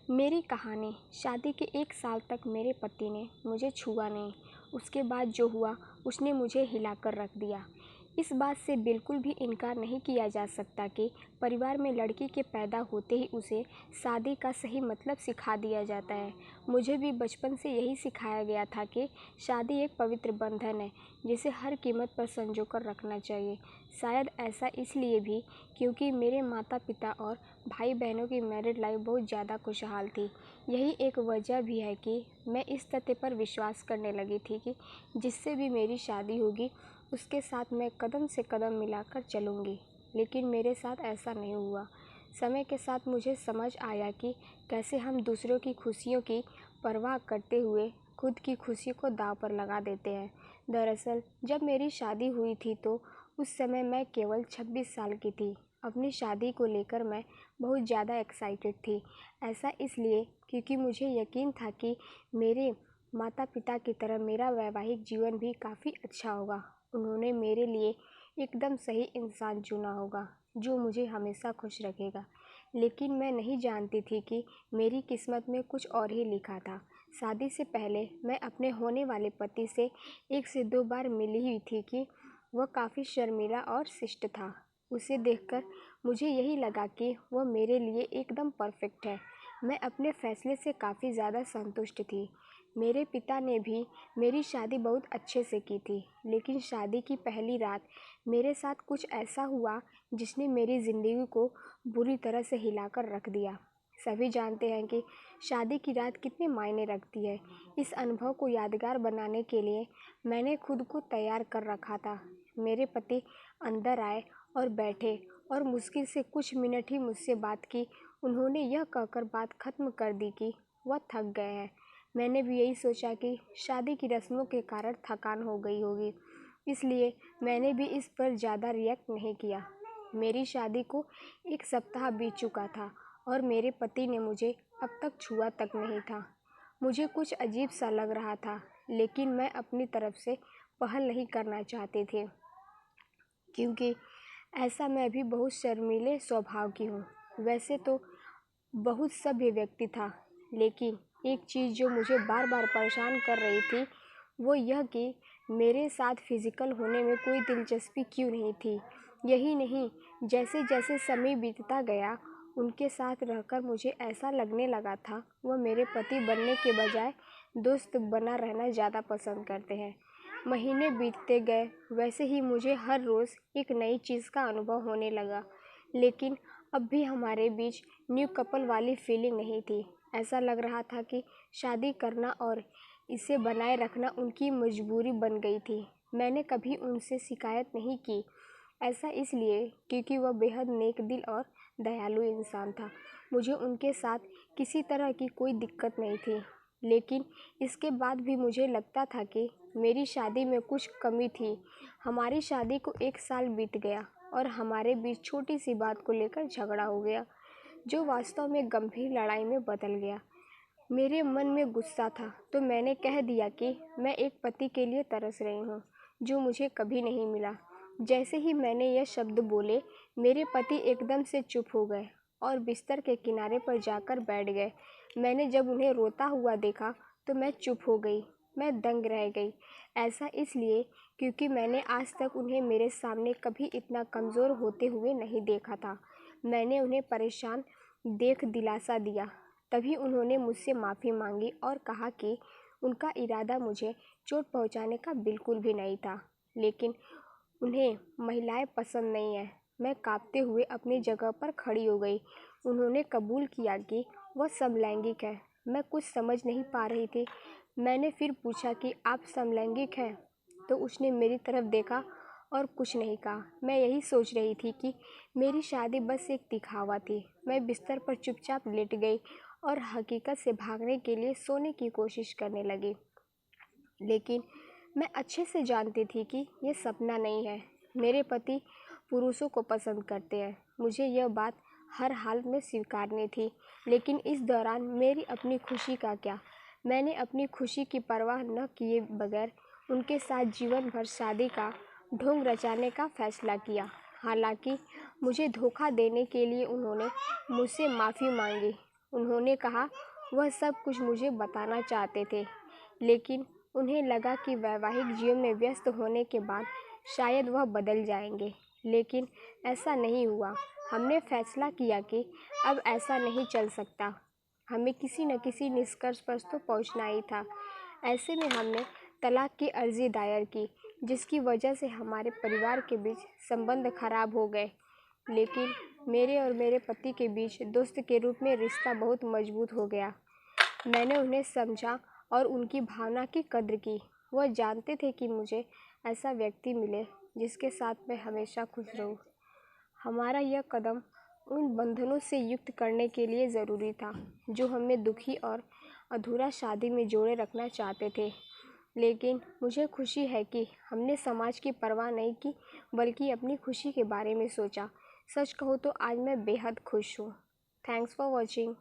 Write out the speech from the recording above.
मेरी कहानी। शादी के 1 साल तक मेरे पति ने मुझे छुआ नहीं। उसके बाद जो हुआ उसने मुझे हिलाकर रख दिया। इस बात से बिल्कुल भी इनकार नहीं किया जा सकता कि परिवार में लड़की के पैदा होते ही उसे शादी का सही मतलब सिखा दिया जाता है। मुझे भी बचपन से यही सिखाया गया था कि शादी एक पवित्र बंधन है जिसे हर कीमत पर संजो कर रखना चाहिए। शायद ऐसा इसलिए भी क्योंकि मेरे माता पिता और भाई बहनों की मैरिड लाइफ बहुत ज़्यादा खुशहाल थी। यही एक वजह भी है कि मैं इस तथ्य पर विश्वास करने लगी थी कि जिससे भी मेरी शादी होगी उसके साथ मैं कदम से कदम मिलाकर चलूँगी। लेकिन मेरे साथ ऐसा नहीं हुआ। समय के साथ मुझे समझ आया कि कैसे हम दूसरों की खुशियों की परवाह करते हुए खुद की खुशी को दांव पर लगा देते हैं। दरअसल जब मेरी शादी हुई थी तो उस समय मैं केवल 26 साल की थी। अपनी शादी को लेकर मैं बहुत ज़्यादा एक्साइटेड थी। ऐसा इसलिए क्योंकि मुझे यकीन था कि मेरे माता पिता की तरह मेरा वैवाहिक जीवन भी काफ़ी अच्छा होगा। उन्होंने मेरे लिए एकदम सही इंसान चुना होगा जो मुझे हमेशा खुश रखेगा। लेकिन मैं नहीं जानती थी कि मेरी किस्मत में कुछ और ही लिखा था। शादी से पहले मैं अपने होने वाले पति से 1 से 2 बार मिली हुई थी कि वह काफ़ी शर्मीला और शिष्ट था। उसे देखकर मुझे यही लगा कि वह मेरे लिए एकदम परफेक्ट है। मैं अपने फैसले से काफ़ी ज़्यादा संतुष्ट थी। मेरे पिता ने भी मेरी शादी बहुत अच्छे से की थी। लेकिन शादी की पहली रात मेरे साथ कुछ ऐसा हुआ जिसने मेरी ज़िंदगी को बुरी तरह से हिलाकर रख दिया। सभी जानते हैं कि शादी की रात कितने मायने रखती है। इस अनुभव को यादगार बनाने के लिए मैंने खुद को तैयार कर रखा था। मेरे पति अंदर आए और बैठे और मुश्किल से कुछ मिनट ही मुझसे बात की। उन्होंने यह कहकर बात खत्म कर दी कि वह थक गए हैं। मैंने भी यही सोचा कि शादी की रस्मों के कारण थकान हो गई होगी, इसलिए मैंने भी इस पर ज़्यादा रिएक्ट नहीं किया। मेरी शादी को 1 सप्ताह बीत चुका था और मेरे पति ने मुझे अब तक छुआ तक नहीं था। मुझे कुछ अजीब सा लग रहा था, लेकिन मैं अपनी तरफ से पहल नहीं करना चाहती थी क्योंकि ऐसा मैं भी बहुत शर्मीले स्वभाव की हूँ। वैसे तो बहुत सभ्य व्यक्ति था, लेकिन एक चीज़ जो मुझे बार बार परेशान कर रही थी वो यह कि मेरे साथ फिज़िकल होने में कोई दिलचस्पी क्यों नहीं थी। यही नहीं, जैसे जैसे समय बीतता गया उनके साथ रहकर मुझे ऐसा लगने लगा था वह मेरे पति बनने के बजाय दोस्त बना रहना ज़्यादा पसंद करते हैं। महीने बीतते गए, वैसे ही मुझे हर रोज़ एक नई चीज़ का अनुभव होने लगा। लेकिन अब भी हमारे बीच न्यू कपल वाली फीलिंग नहीं थी। ऐसा लग रहा था कि शादी करना और इसे बनाए रखना उनकी मजबूरी बन गई थी। मैंने कभी उनसे शिकायत नहीं की। ऐसा इसलिए क्योंकि वह बेहद नेक दिल और दयालु इंसान था। मुझे उनके साथ किसी तरह की कोई दिक्कत नहीं थी। लेकिन इसके बाद भी मुझे लगता था कि मेरी शादी में कुछ कमी थी। हमारी शादी को 1 साल बीत गया और हमारे बीच छोटी सी बात को लेकर झगड़ा हो गया, जो वास्तव में गंभीर लड़ाई में बदल गया। मेरे मन में गुस्सा था तो मैंने कह दिया कि मैं एक पति के लिए तरस रही हूँ जो मुझे कभी नहीं मिला। जैसे ही मैंने यह शब्द बोले, मेरे पति एकदम से चुप हो गए और बिस्तर के किनारे पर जाकर बैठ गए। मैंने जब उन्हें रोता हुआ देखा तो मैं चुप हो गई। मैं दंग रह गई। ऐसा इसलिए क्योंकि मैंने आज तक उन्हें मेरे सामने कभी इतना कमज़ोर होते हुए नहीं देखा था। मैंने उन्हें परेशान देख दिलासा दिया। तभी उन्होंने मुझसे माफ़ी मांगी और कहा कि उनका इरादा मुझे चोट पहुंचाने का बिल्कुल भी नहीं था, लेकिन उन्हें महिलाएं पसंद नहीं हैं। मैं कांपते हुए अपनी जगह पर खड़ी हो गई। उन्होंने कबूल किया कि वह समलैंगिक है। मैं कुछ समझ नहीं पा रही थी। मैंने फिर पूछा कि आप समलैंगिक हैं? तो उसने मेरी तरफ देखा और कुछ नहीं कहा। मैं यही सोच रही थी कि मेरी शादी बस एक दिखावा थी। मैं बिस्तर पर चुपचाप लेट गई और हकीकत से भागने के लिए सोने की कोशिश करने लगी। लेकिन मैं अच्छे से जानती थी कि यह सपना नहीं है। मेरे पति पुरुषों को पसंद करते हैं। मुझे यह बात हर हाल में स्वीकारनी थी। लेकिन इस दौरान मेरी अपनी खुशी का क्या? मैंने अपनी खुशी की परवाह न किए बगैर उनके साथ जीवन भर शादी का ढोंग रचाने का फैसला किया। हालांकि मुझे धोखा देने के लिए उन्होंने मुझसे माफ़ी मांगी। उन्होंने कहा वह सब कुछ मुझे बताना चाहते थे, लेकिन उन्हें लगा कि वैवाहिक जीवन में व्यस्त होने के बाद शायद वह बदल जाएंगे, लेकिन ऐसा नहीं हुआ। हमने फैसला किया कि अब ऐसा नहीं चल सकता, हमें किसी न किसी निष्कर्ष पर तो पहुंचना ही था। ऐसे में हमने तलाक की अर्जी दायर की, जिसकी वजह से हमारे परिवार के बीच संबंध खराब हो गए, लेकिन मेरे और मेरे पति के बीच दोस्त के रूप में रिश्ता बहुत मजबूत हो गया। मैंने उन्हें समझा और उनकी भावना की कद्र की। वह जानते थे कि मुझे ऐसा व्यक्ति मिले जिसके साथ मैं हमेशा खुश रहूं। हमारा यह कदम उन बंधनों से युक्त करने के लिए ज़रूरी था जो हमें दुखी और अधूरा शादी में जोड़े रखना चाहते थे। लेकिन मुझे खुशी है कि हमने समाज की परवाह नहीं की, बल्कि अपनी खुशी के बारे में सोचा। सच कहूँ तो आज मैं बेहद खुश हूँ। Thanks for watching.